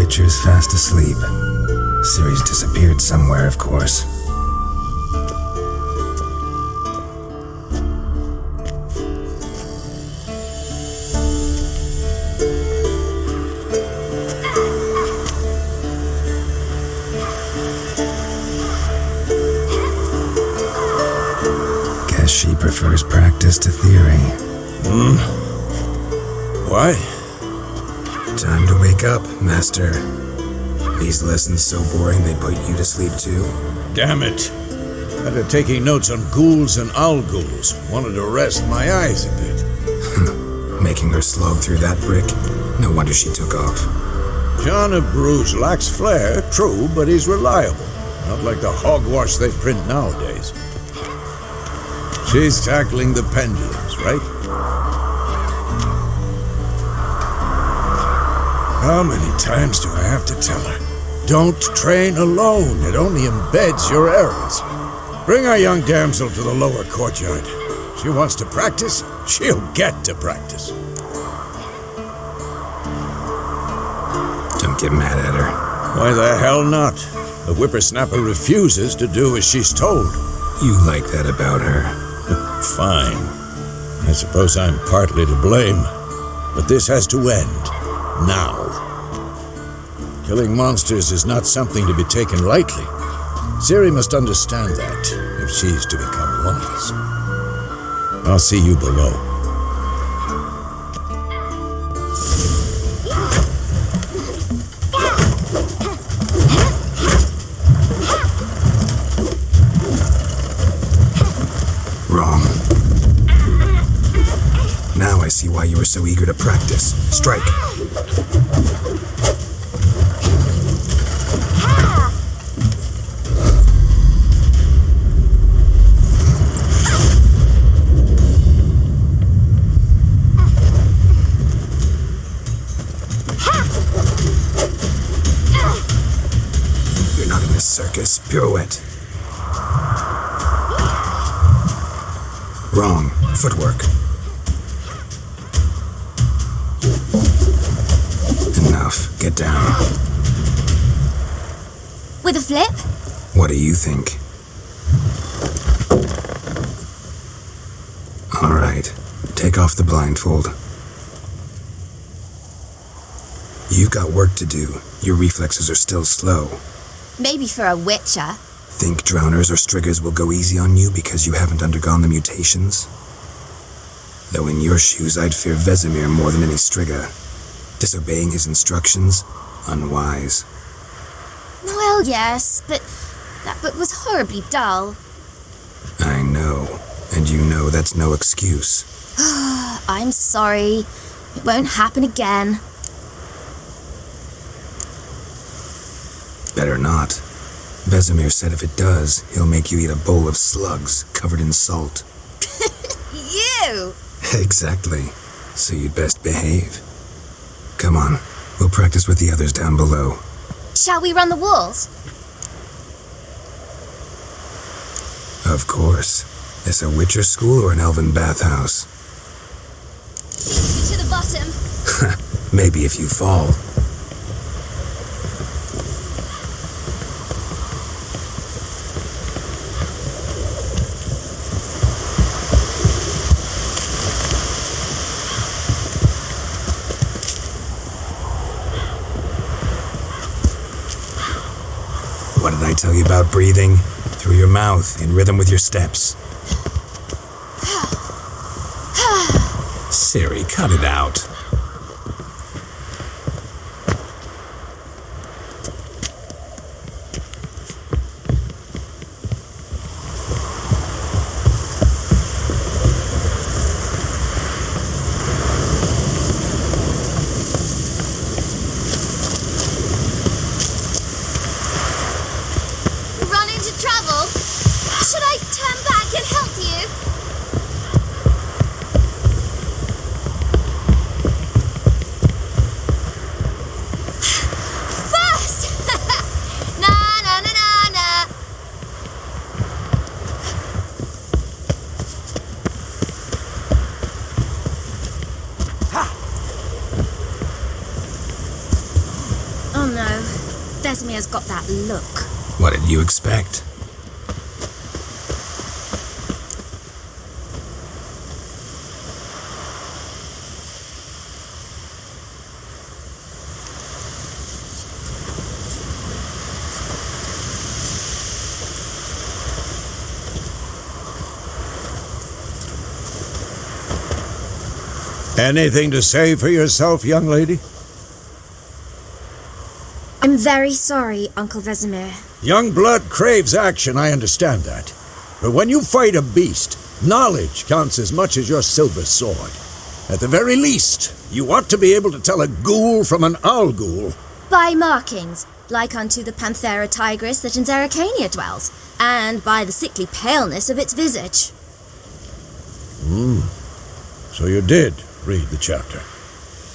Witcher's fast asleep. Ciri's disappeared somewhere, of course. Guess she prefers practice to theory. Why? Time to wake up, Master. These lessons so boring they put you to sleep too? Damn it. After taking notes on ghouls and ghouls, wanted to rest my eyes a bit. Making her slog through that brick? No wonder she took off. John of Bruges lacks flair, true, but he's reliable. Not like the hogwash they print nowadays. She's tackling the pendulums, right? How many times do I have to tell her? Don't train alone. It only embeds your errors. Bring our young damsel to the lower courtyard. She wants to practice, she'll get to practice. Don't get mad at her. Why the hell not? The whippersnapper refuses to do as she's told. You like that about her. Fine. I suppose I'm partly to blame. But this has to end. Now. Killing monsters is not something to be taken lightly. Ciri must understand that, if she's to become one of us. I'll see you below. Wrong. Now I see why you were so eager to practice. Strike. You're not in this circus. Pirouette. Wrong. Footwork. Enough. Get down. With a flip? What do you think? All right. Take off the blindfold. You've got work to do. Your reflexes are still slow. Maybe for a witcher. Think drowners or striggers will go easy on you because you haven't undergone the mutations? Though in your shoes, I'd fear Vesemir more than any strigger. Disobeying his instructions? Unwise. Well, yes, but that book was horribly dull. I know. And you know that's no excuse. I'm sorry. It won't happen again. Better not. Vesemir said if it does, he'll make you eat a bowl of slugs covered in salt. You! Exactly. So you'd best behave. Come on, we'll practice with the others down below. Shall we run the walls? Of course. Is a Witcher school or an elven bathhouse? To the bottom. Maybe if you fall. What did I tell you about breathing? Through your mouth, in rhythm with your steps. Ciri, cut it out. Run into trouble? Should I turn back and help you? Oh no, Vesemir's got that look. What did you expect? Anything to say for yourself, young lady? I'm very sorry, Uncle Vesemir. Young blood craves action, I understand that. But when you fight a beast, knowledge counts as much as your silver sword. At the very least, you ought to be able to tell a ghoul from an owl ghoul. By markings, like unto the Panthera tigris that in Zerrikania dwells, and by the sickly paleness of its visage. So you did read the chapter.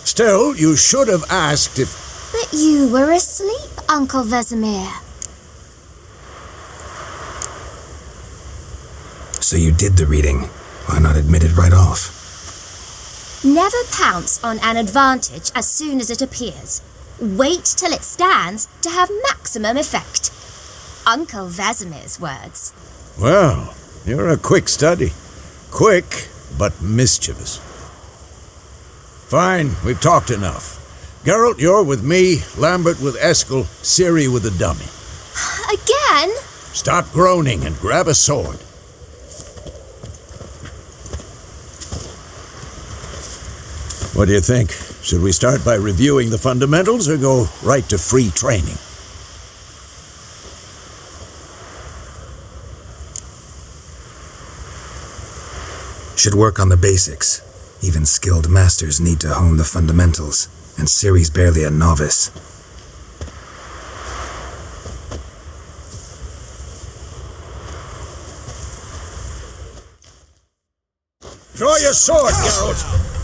Still, you should have asked if... But you were asleep, Uncle Vesemir. So you did the reading. Why not admit it right off? Never pounce on an advantage as soon as it appears. Wait till it stands to have maximum effect. Uncle Vesemir's words. Well, you're a quick study. Quick, but mischievous. Fine, we've talked enough. Geralt, you're with me, Lambert with Eskel, Ciri with the dummy. Again? Stop groaning and grab a sword. What do you think? Should we start by reviewing the fundamentals or go right to free training? Should work on the basics. Even skilled masters need to hone the fundamentals, and Ciri's barely a novice. Draw your sword, Geralt!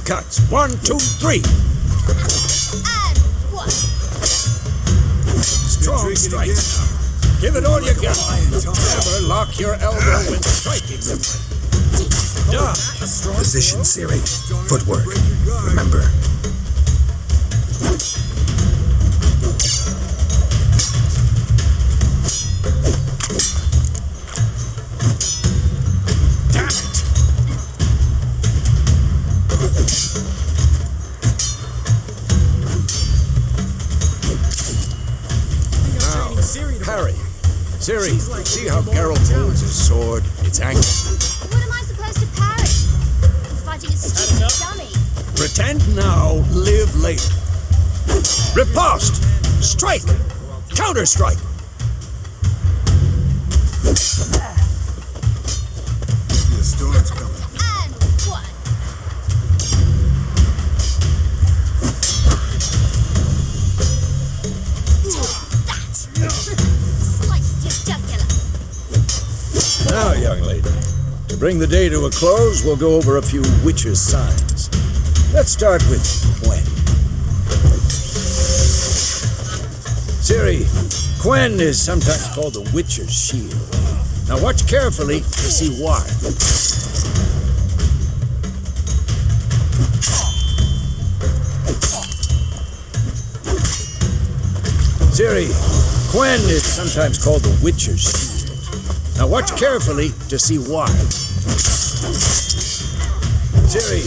Cuts. 1, 2, 3. And one. Strong strike. Give it all you got. Never lock your elbow when striking them. Position, Ciri. Footwork. Remember. Ciri, see how Geralt holds his sword? It's angry. What am I supposed to parry? I'm fighting a stupid dummy. Pretend now, live later. Riposte! Strike! Counter-strike! The storm's coming. And one. Now, young lady, to bring the day to a close, we'll go over a few witches' signs. Let's start with Quen. Ciri, Quen is sometimes called the witcher's shield. Now watch carefully to see why. Ciri, Quen is sometimes called the witcher's shield. Now watch carefully to see why. Ciri,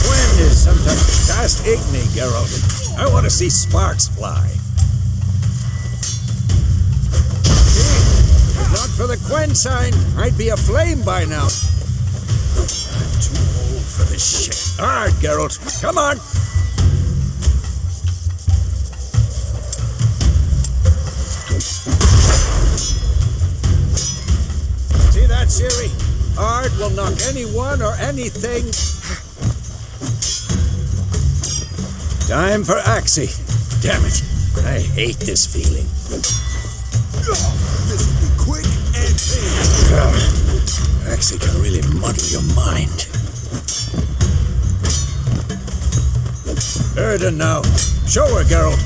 Quen is sometimes cast Igni, Geralt. I want to see sparks fly. If not for the Quen sign, I'd be aflame by now. I'm too old for this shit. Aard, Geralt, come on. See that, Ciri? Aard will knock anyone or anything Time for Axii. Damn it. I hate this feeling. This will be quick and painless. Axii can really muddle your mind. Yrden now. Show her, Geralt.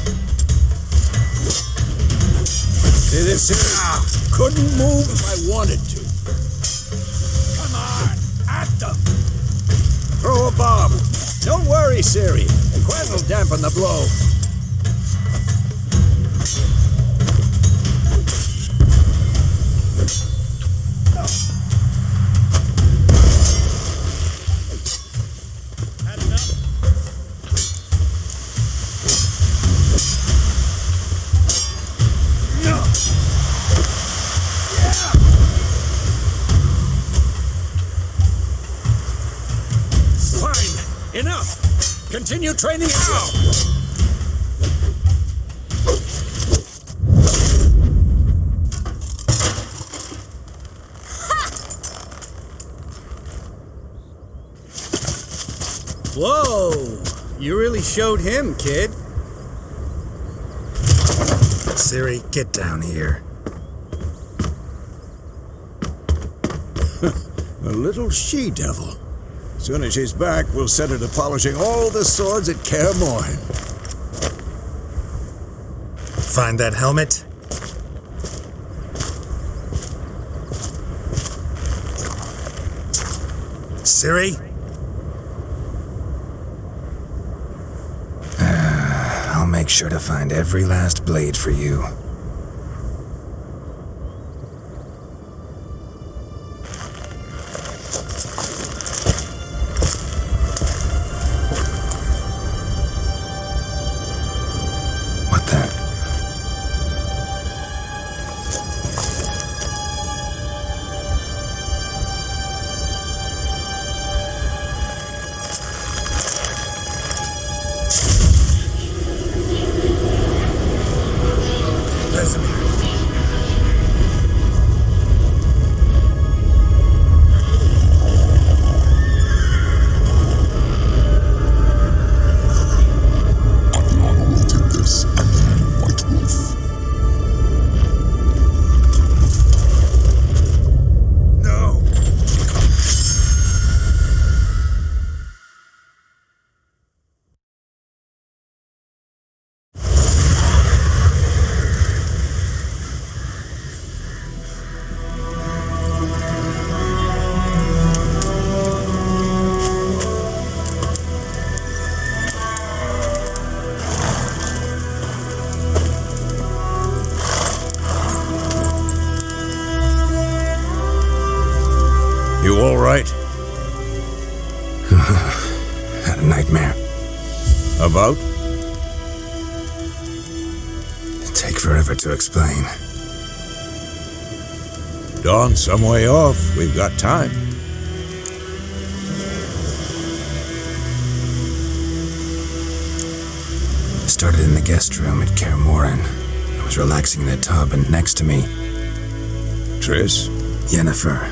See this here? Couldn't move if I wanted to. Come on, at them. Throw a bomb. Don't worry, Ciri. Quen will dampen the blow. Enough! Continue training yourself! Whoa! You really showed him, kid. Ciri, get down here. A little she-devil. Soon as she's back, we'll set her to polishing all the swords at KAER MORHEN. Find that helmet? Ciri? I'll make sure to find every last blade for you. Vesemir. I've long awaited this, Igni, White Wolf. No! You all right? Had a nightmare. About? Take forever to explain. Dawn's some way off. We've got time. Started in the guest room at KAER MORHEN. I was relaxing in the tub, and next to me, Triss? Yennefer.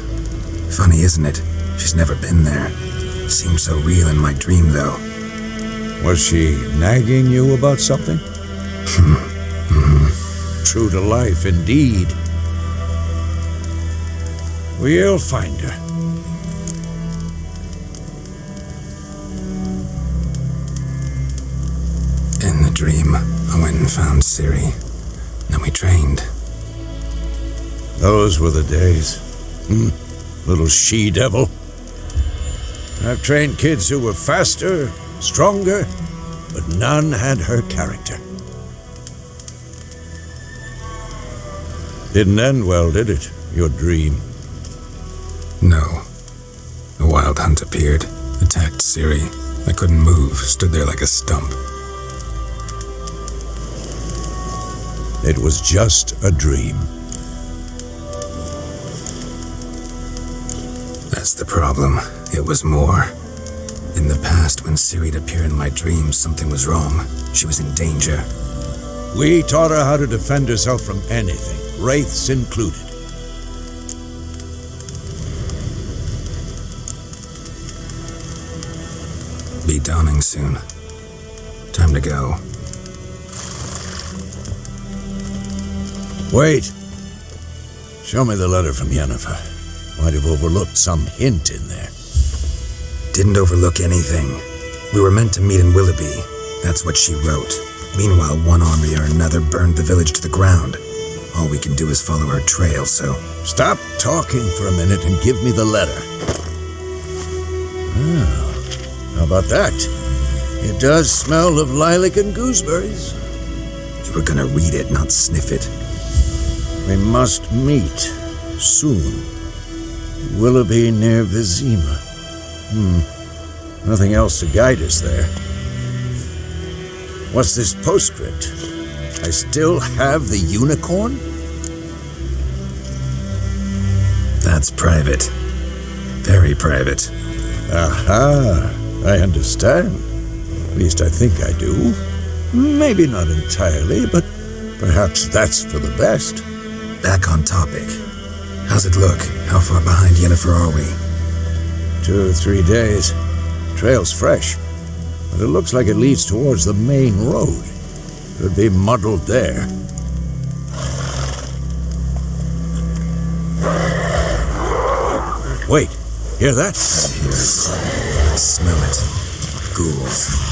Funny, isn't it? She's never been there. Seemed so real in my dream, though. Was she nagging you about something? True to life, indeed. We'll find her. In the dream, I went and found Ciri. Then we trained. Those were the days. Little she-devil. I've trained kids who were faster, stronger, but none had her character. Didn't end well, did it? Your dream? No. A wild hunt appeared, attacked Ciri. I couldn't move, stood there like a stump. It was just a dream. That's the problem. It was more. In the past, when Ciri'd appear in my dreams, something was wrong. She was in danger. We taught her how to defend herself from anything, wraiths included. Be dawning soon. Time time to go. Wait. Show me the letter from Yennefer. Might have overlooked some hint in there. Didn't overlook anything. We were meant to meet in Willoughby. That's what she wrote. Meanwhile, one army or another burned the village to the ground. All we can do is follow her trail, so... Stop talking for a minute and give me the letter. Oh, how about that? It does smell of lilac and gooseberries. You were gonna read it, not sniff it. We must meet soon. Willoughby near Vesemir. Nothing else to guide us there. What's this postscript? I still have the unicorn? That's private. Very private. Aha, I understand. At least I think I do. Maybe not entirely, but perhaps that's for the best. Back on topic. How's it look? How far behind Yennefer are we? 2 or 3 days. Trail's fresh, but it looks like it leads towards the main road. Could be muddled there. Wait, hear that? I hear it. I smell it. Ghouls.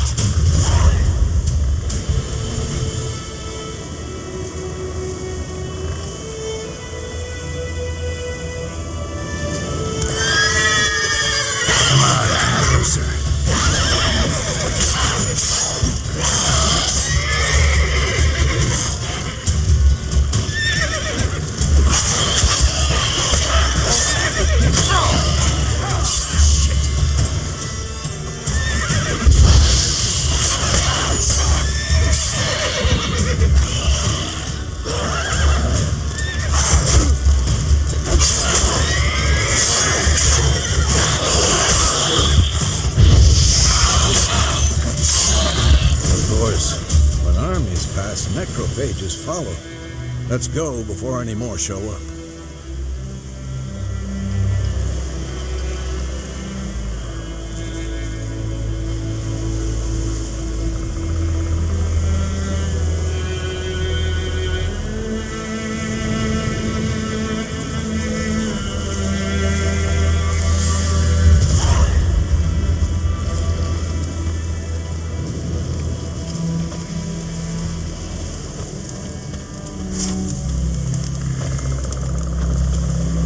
Come on, come closer. Necrophages follow. Let's go before any more show up.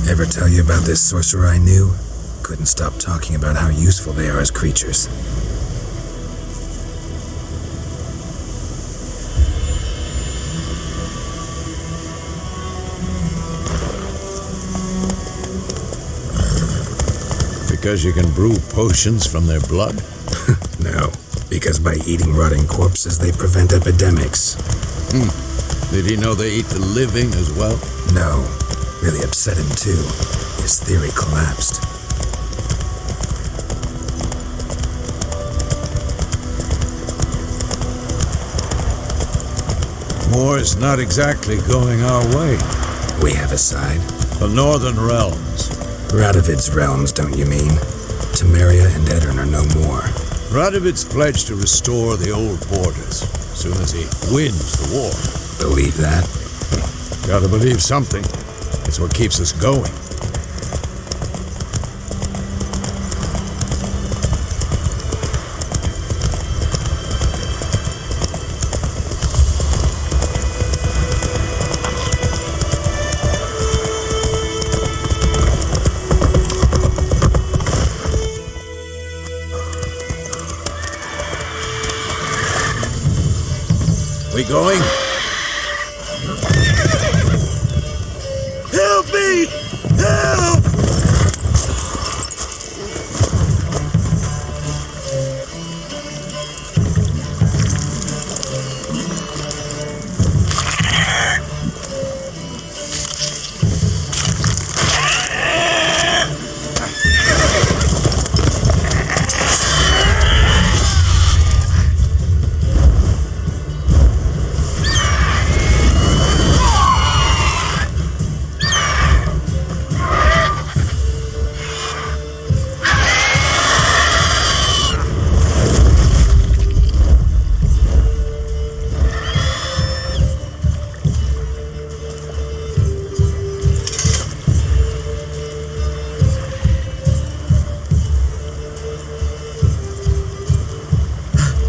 Ever tell you about this sorcerer I knew? Couldn't stop talking about how useful they are as creatures. Because you can brew potions from their blood? No, because by eating rotting corpses they prevent epidemics. Did he know they eat the living as well? No. Really upset him too. His theory collapsed. War is not exactly going our way. We have a side. The Northern Realms. Radovid's realms, don't you mean? Temeria and Yrden are no more. Radovid's pledged to restore the old borders as soon as he wins the war. Believe that? Gotta believe something. It's what keeps us going. We going? Help me! Help!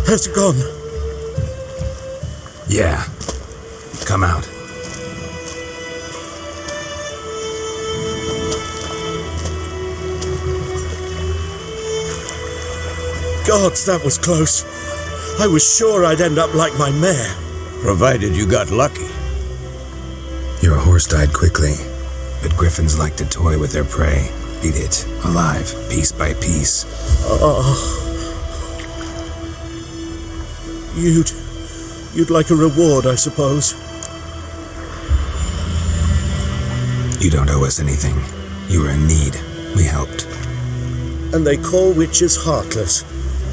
Has it gone? Yeah. Come out. Gods, that was close. I was sure I'd end up like my mare. Provided you got lucky. Your horse died quickly, but griffins like to toy with their prey. Eat it, alive, piece by piece. You'd like a reward, I suppose. You don't owe us anything. You were in need. We helped. And they call witches heartless.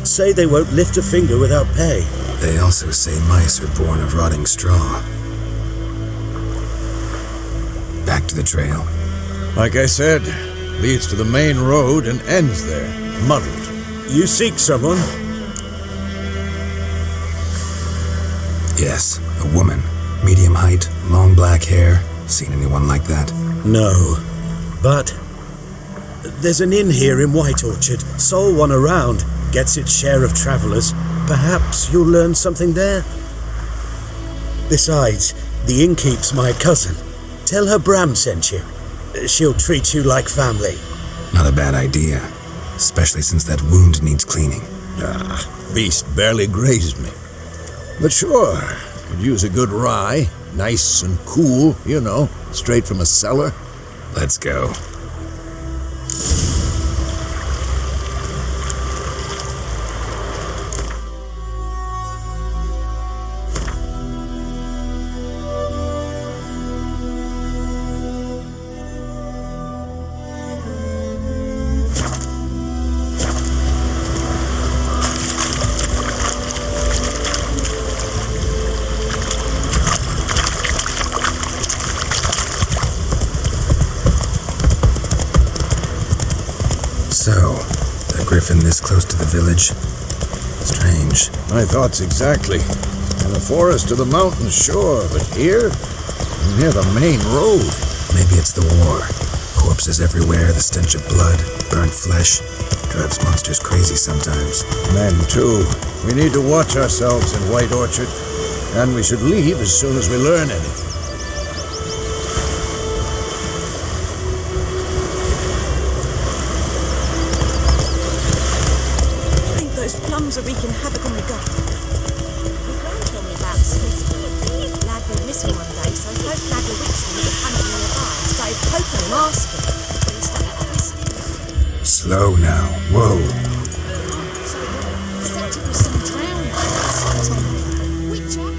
Say they won't lift a finger without pay. They also say mice are born of rotting straw. Back to the trail. Like I said, leads to the main road and ends there, muddled. You seek someone? Yes, a woman. Medium height, long black hair. Seen anyone like that? No. But there's an inn here in White Orchard. Sole one around. Gets its share of travellers. Perhaps you'll learn something there. Besides, the innkeep's my cousin. Tell her Bram sent you. She'll treat you like family. Not a bad idea. Especially since that wound needs cleaning. Beast barely grazed me. But sure, could use a good rye. Nice and cool, you know, straight from a cellar. Let's go. Griffin this close to the village? Strange. My thoughts exactly. In the forest to the mountains, sure, but here? Near the main road. Maybe it's the war. Corpses everywhere, the stench of blood, burnt flesh. Drives monsters crazy sometimes. Men, too. We need to watch ourselves in White Orchard, and we should leave as soon as we learn anything. Plums are wreaking havoc on the garden. My gran told me about Smith's lad went missing one day, so folk nagged a witch that was hunting nearby and started poking him, asking. Then he started twisting. Slow now. Whoa. So except it was some drowned witcher.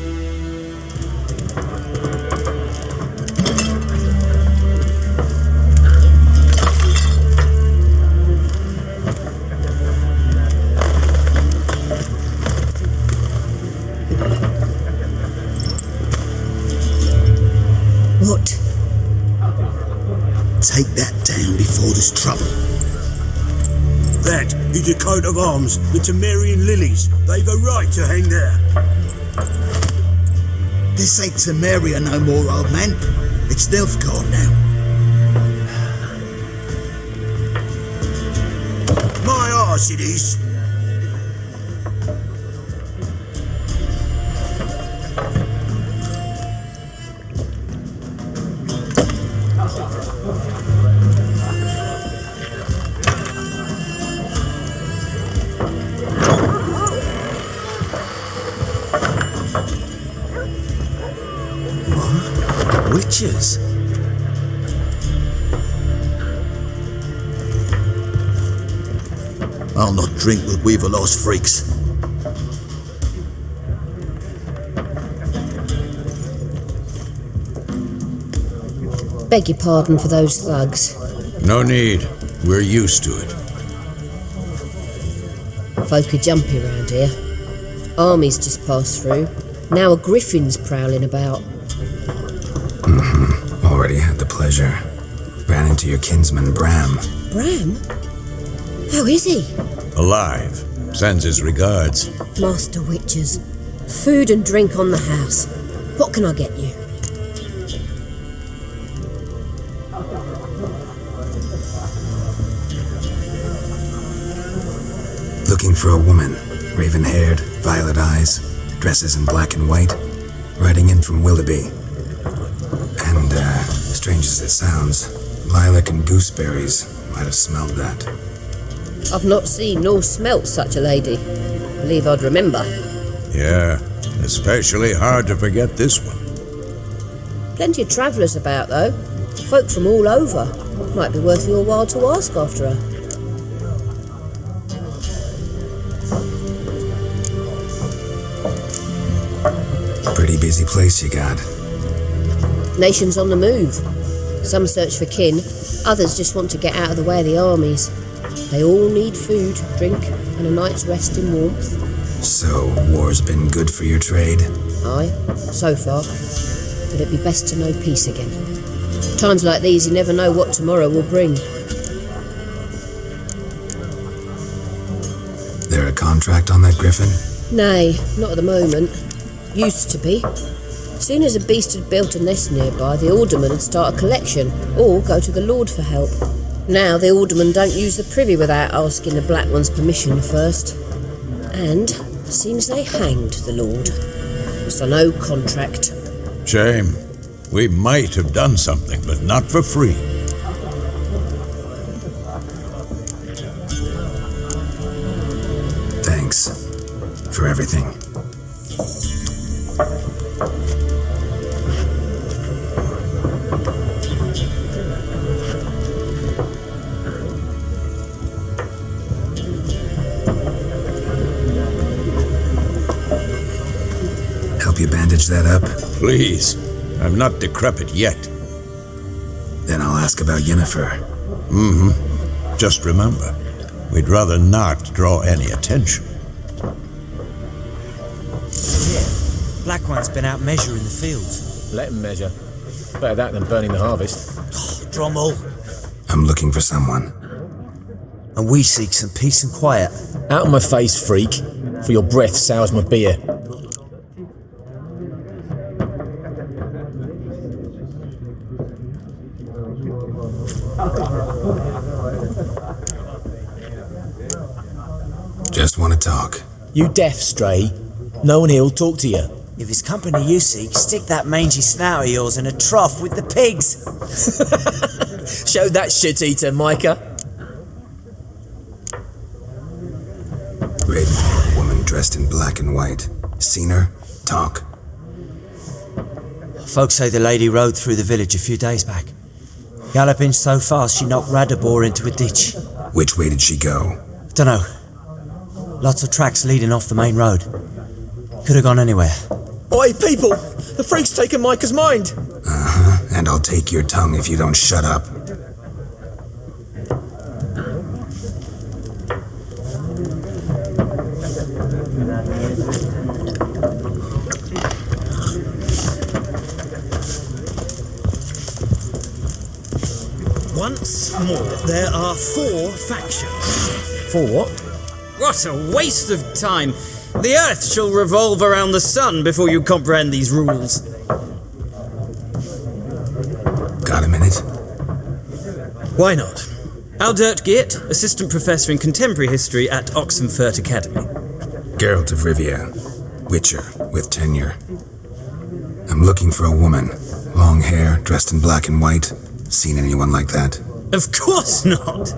What? Take that down before there's trouble. That is a coat of arms, the Temerian lilies. They've a right to hang there. This ain't Temeria no more, old man. It's Nilfgaard now. My arse it is. Witches? I'll not drink with Weaverlost freaks. Beg your pardon for those thugs. No need. We're used to it. Folk are jumpy round here. Armies just passed through. Now a griffin's prowling about. Already had the pleasure. Ran into your kinsman, Bram. Bram? How is he? Alive. Sends his regards. Master Witches. Food and drink on the house. What can I get you? Looking for a woman. Raven-haired, violet eyes, dresses in black and white, riding in from Willoughby. And, strange as it sounds, Lilac and Gooseberries might have smelled that. I've not seen nor smelt such a lady. Believe I'd remember. Yeah, especially hard to forget this one. Plenty of travellers about, though. Folk from all over. Might be worth your while to ask after her. Pretty busy place you got. Nations on the move. Some search for kin, others just want to get out of the way of the armies. They all need food, drink, and a night's rest in warmth. So, war's been good for your trade? Aye, so far. But it'd be best to know peace again. Times like these, you never know what tomorrow will bring. There a contract on that griffin? Nay, not at the moment. Used to be. Soon as a beast had built a nest nearby, the alderman would start a collection, or go to the Lord for help. Now the aldermen don't use the privy without asking the Black One's permission first. And seems they hanged the Lord. So no contract. Shame. We might have done something, but not for free. Thanks for everything. Help you bandage that up? Please. I'm not decrepit yet. Then I'll ask about Yennefer. Just remember, we'd rather not draw any attention. Black One's been out measuring the fields. Let him measure. Better that than burning the harvest. Drommel. I'm looking for someone. And we seek some peace and quiet. Out of my face, freak, for your breath sours my beer. Just want to talk. You deaf, Stray? No one here'll talk to you. If it's company you seek, stick that mangy snout of yours in a trough with the pigs. Show that shit-eater, Micah. Raven-haired woman dressed in black and white. Seen her? Talk. Folks say the lady rode through the village a few days back. Galloping so fast she knocked Radabor into a ditch. Which way did she go? Dunno. Lots of tracks leading off the main road. Could have gone anywhere. Oi, people! The freak's taken Micah's mind! And I'll take your tongue if you don't shut up. Once more, there are 4 factions. 4 what? What a waste of time! The earth shall revolve around the sun before you comprehend these rules. Got a minute? Why not? Aldert Geert, Assistant Professor in Contemporary History at Oxenfurt Academy. Geralt of Rivia, Witcher with tenure. I'm looking for a woman. Long hair, dressed in black and white. Seen anyone like that? Of course not!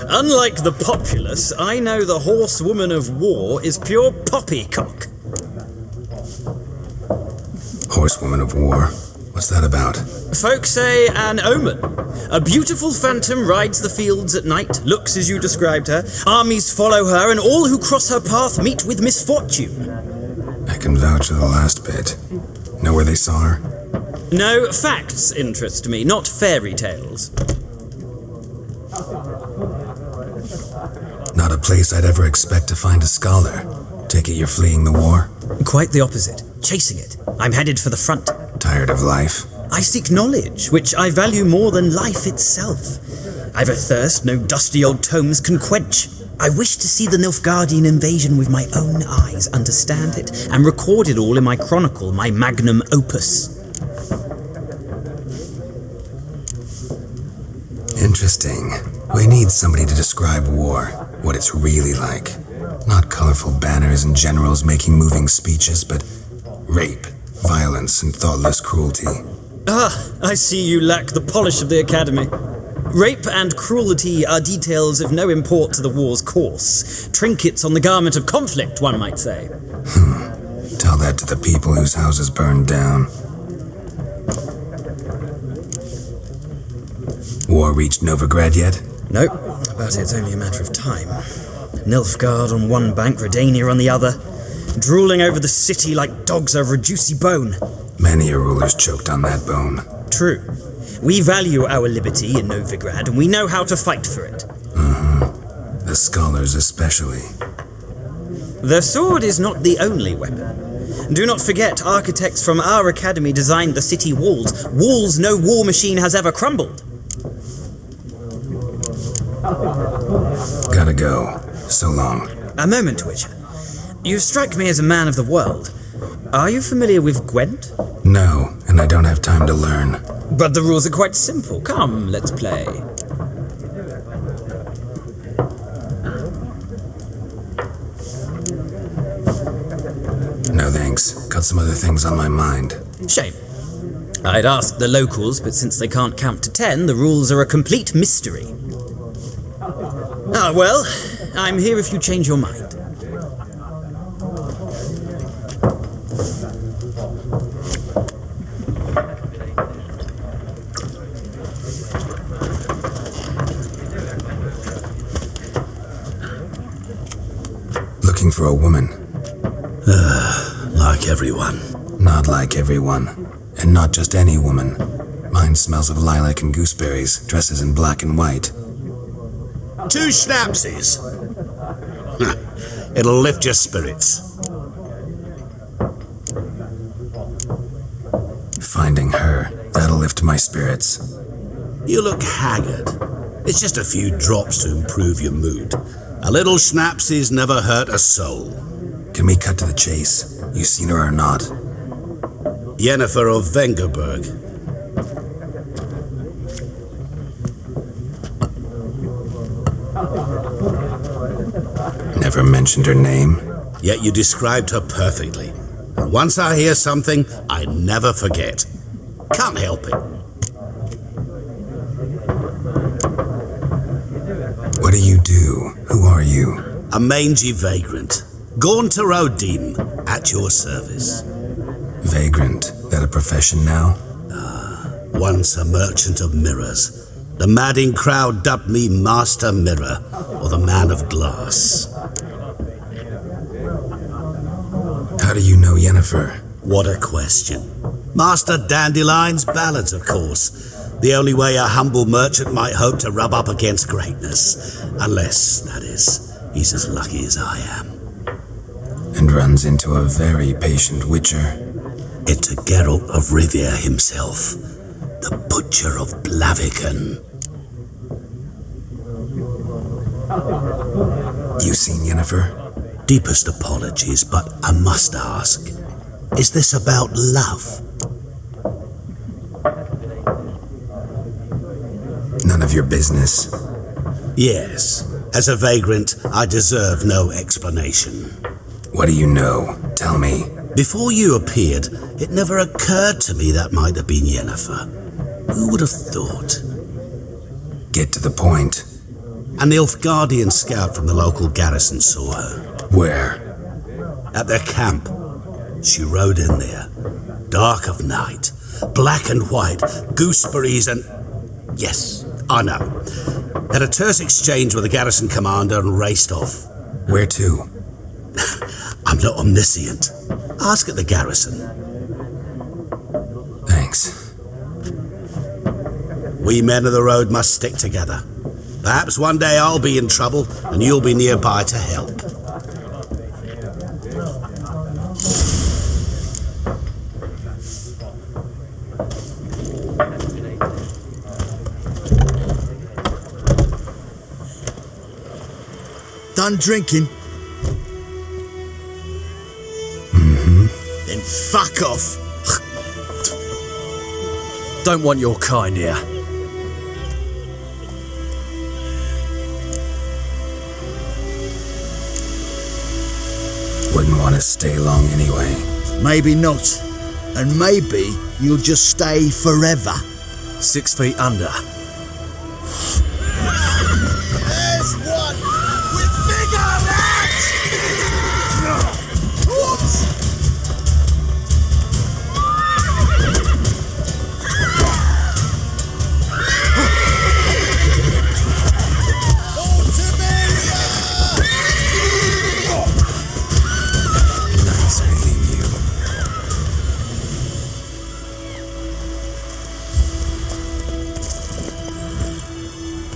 Unlike the populace, I know the horsewoman of war is pure poppycock. Horsewoman of war? What's that about? Folk say an omen. A beautiful phantom rides the fields at night, looks as you described her. Armies follow her, and all who cross her path meet with misfortune. I can vouch for the last bit. Know where they saw her? No, facts interest me, not fairy tales. Not a place I'd ever expect to find a scholar. Take it you're fleeing the war? Quite the opposite. Chasing it. I'm headed for the front. Tired of life? I seek knowledge, which I value more than life itself. I've a thirst no dusty old tomes can quench. I wish to see the Nilfgaardian invasion with my own eyes, understand it, and record it all in my chronicle, my magnum opus. Interesting. We need somebody to describe war, what it's really like. Not colorful banners and generals making moving speeches, but rape, violence, and thoughtless cruelty. Ah, I see you lack the polish of the Academy. Rape and cruelty are details of no import to the war's course. Trinkets on the garment of conflict, one might say. Tell that to the people whose houses burned down. War reached Novigrad yet? Nope, but it's only a matter of time. Nilfgaard on one bank, Redania on the other, drooling over the city like dogs over a juicy bone. Many a ruler's choked on that bone. True. We value our liberty in Novigrad, and we know how to fight for it. The scholars especially. The sword is not the only weapon. Do not forget, architects from our academy designed the city walls. Walls no war machine has ever crumbled. Gotta go. So long. A moment, Witcher. You strike me as a man of the world. Are you familiar with Gwent? No, and I don't have time to learn. But the rules are quite simple. Come, let's play. No thanks. Got some other things on my mind. Shame. I'd ask the locals, but since they can't count to 10, the rules are a complete mystery. Ah, well, I'm here if you change your mind. Looking for a woman. Like everyone. Not like everyone. And not just any woman. Mine smells of lilac and gooseberries, dresses in black and white. 2 schnapsies. It'll lift your spirits. Finding her, that'll lift my spirits. You look haggard. It's just a few drops to improve your mood. A little schnapsies never hurt a soul. Can we cut to the chase? You seen her or not? Yennefer of Vengerberg. Never mentioned her name. Yet you described her perfectly. And once I hear something, I never forget. Can't help it. What do you do? Who are you? A mangy vagrant. Gone to Odin, at your service. Vagrant? That a profession now? Once a merchant of mirrors. The madding crowd dubbed me Master Mirror, or the Man of Glass. How do you know Yennefer? What a question. Master Dandelion's ballads, of course. The only way a humble merchant might hope to rub up against greatness. Unless, that is, he's as lucky as I am. And runs into a very patient witcher. It's a Geralt of Rivia himself. The Butcher of Blaviken. You seen Yennefer? Deepest apologies, but I must ask. Is this about love? None of your business. Yes. As a vagrant, I deserve no explanation. What do you know? Tell me. Before you appeared, it never occurred to me that might have been Yennefer. Who would have thought? Get to the point. A Nilfgaardian scout from the local garrison saw her. Where? At their camp. She rode in there. Dark of night. Black and white. Gooseberries and... Yes, I know. Had a terse exchange with the garrison commander and raced off. Where to? I'm not omniscient. Ask at the garrison. Thanks. We men of the road must stick together. Perhaps one day I'll be in trouble and you'll be nearby to help. Done drinking? Then fuck off. Don't want your kind here. wouldn't want to stay long anyway. Maybe not. And maybe you'll just stay forever. 6 feet under. There's one with bigger legs! Nice meeting you.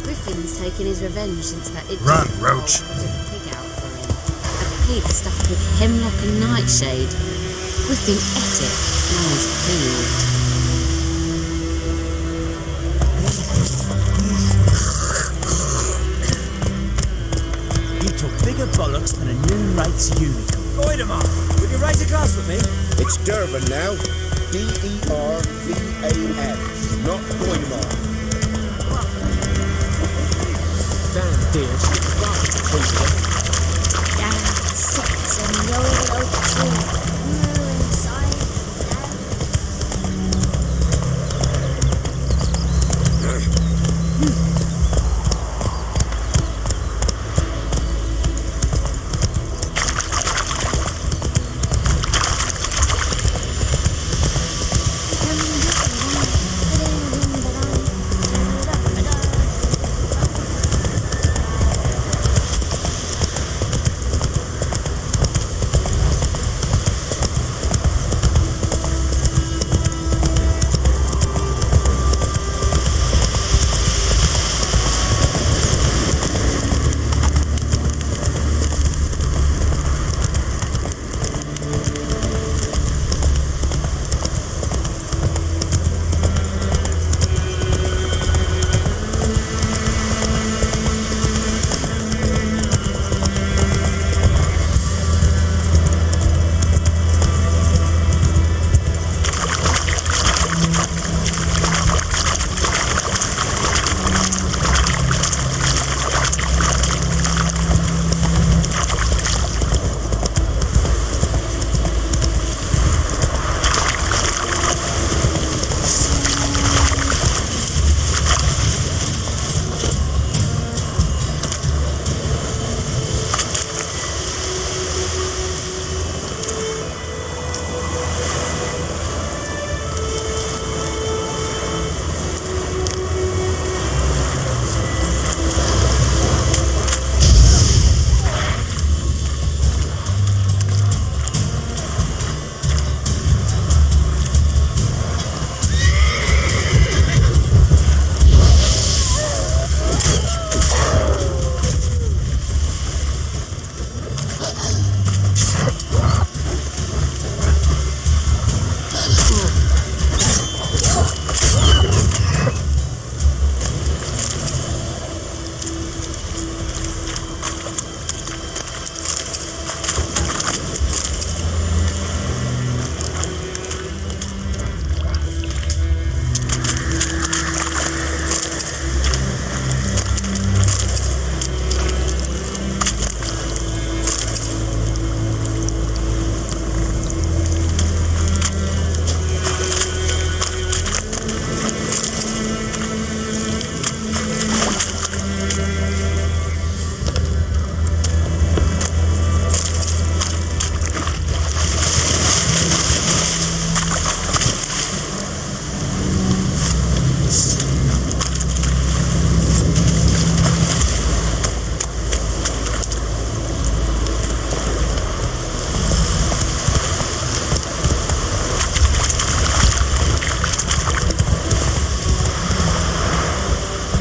Griffin's taken his revenge since that Run, Roach. pig out for him. A pig stuffed with hemlock and nightshade. Griffin ate it. Now he's peeved. You took bigger bollocks than a noon rates unicorn. Goidemar, would you raise a glass with me? It's Durban now. D-E-R-V-A-N. Not Goidemar. Damn dear, she's right, Queen. Down sits a yolo tree. Inside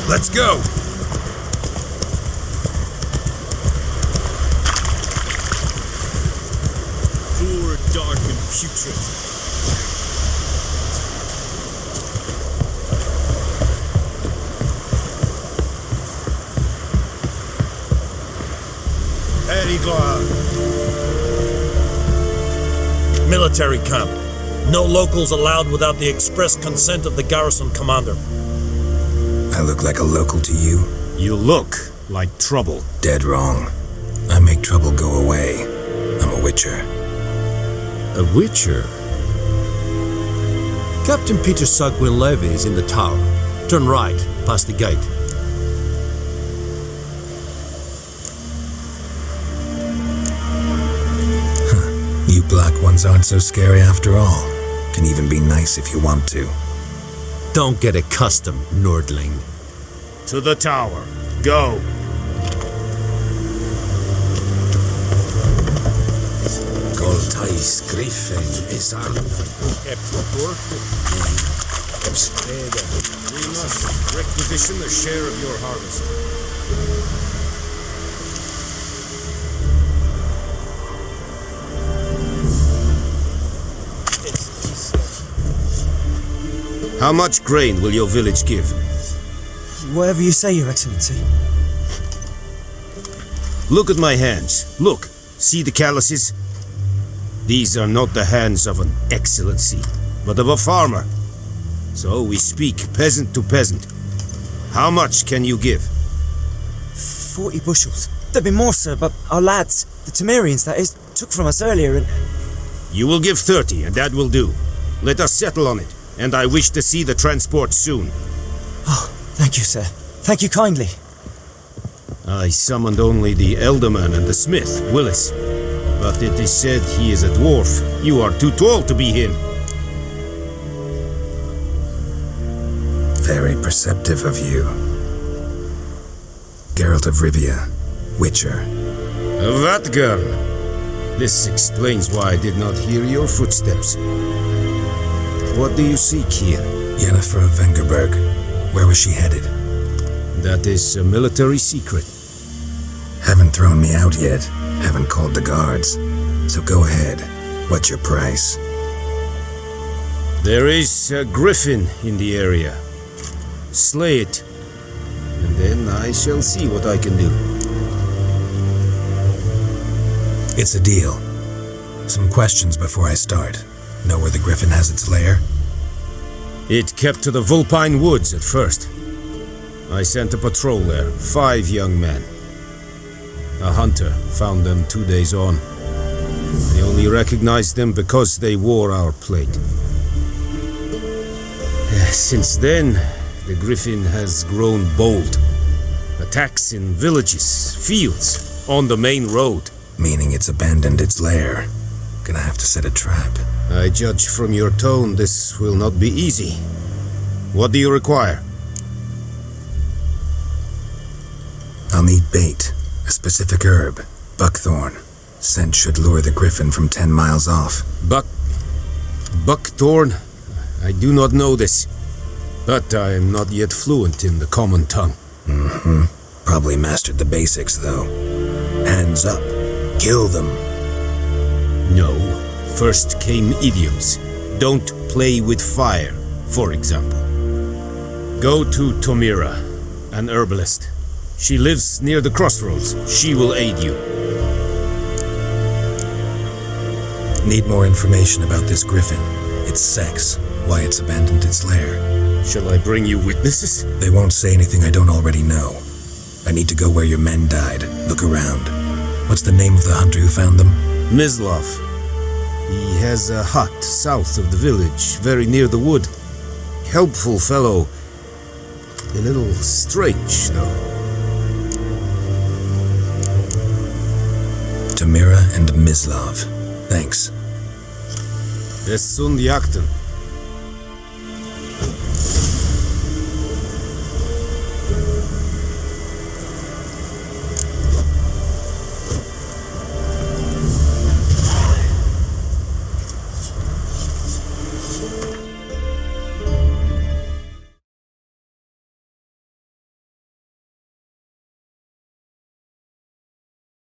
Let's go! Poor, dark, and putrid. Military camp. No locals allowed without the express consent of the garrison commander. I look like a local to you? You look like trouble. Dead wrong. I make trouble go away. I'm a witcher. A witcher? Captain Peter Sagwin Levy is in the tower. Turn right, past the gate. You black ones aren't so scary after all. Can even be nice if you want to. Don't get accustomed, Nordling. To the tower. Go! Goltais Griffin is Aard. We must requisition a share of your harvest. How much grain will your village give? Whatever you say, Your Excellency. Look at my hands. Look. See the calluses? These are not the hands of an excellency, but of a farmer. So we speak peasant to peasant. How much can you give? 40 bushels. There'd be more, sir, but our lads, the Temerians, that is, took from us earlier and... You will give 30, and that will do. Let us settle on it, and I wish to see the transport soon. Oh, thank you, sir. Thank you kindly. I summoned only the Elderman and the smith, Willis. But it is said he is a dwarf. You are too tall to be him. Very perceptive of you. Geralt of Rivia, Witcher. Vatgarn! This explains why I did not hear your footsteps. What do you seek here? Yennefer of Vengerberg. Where was she headed? That is a military secret. Haven't thrown me out yet. Haven't called the guards. So go ahead. What's your price? There is a griffin in the area. Slay it, and then I shall see what I can do. It's a deal. Some questions before I start. Know where the griffin has its lair? It kept to the Vulpine Woods at first. I sent a patrol there, 5 young men. A hunter found them 2 days on. I only recognized them because they wore our plate. Since then, the griffin has grown bold. Attacks in villages, fields, on the main road. Meaning it's abandoned its lair. Gonna have to set a trap. I judge from your tone this will not be easy. What do you require? I'll need bait. A specific herb. Buckthorn. Scent should lure the griffin from 10 miles off. Buckthorn? I do not know this. But I am not yet fluent in the common tongue. Mm-hmm. Probably mastered the basics, though. Hands up. Kill them. No. First came idioms. Don't play with fire, for example. Go to Tomira, an herbalist. She lives near the crossroads. She will aid you. Need more information about this griffin. Its sex. Why it's abandoned its lair. Shall I bring you witnesses? They won't say anything I don't already know. I need to go where your men died. Look around. What's the name of the hunter who found them? Mislav. He has a hut south of the village, very near the wood. Helpful fellow. A little strange, though. Tomira and Mislav. Thanks. Des Sundjakten.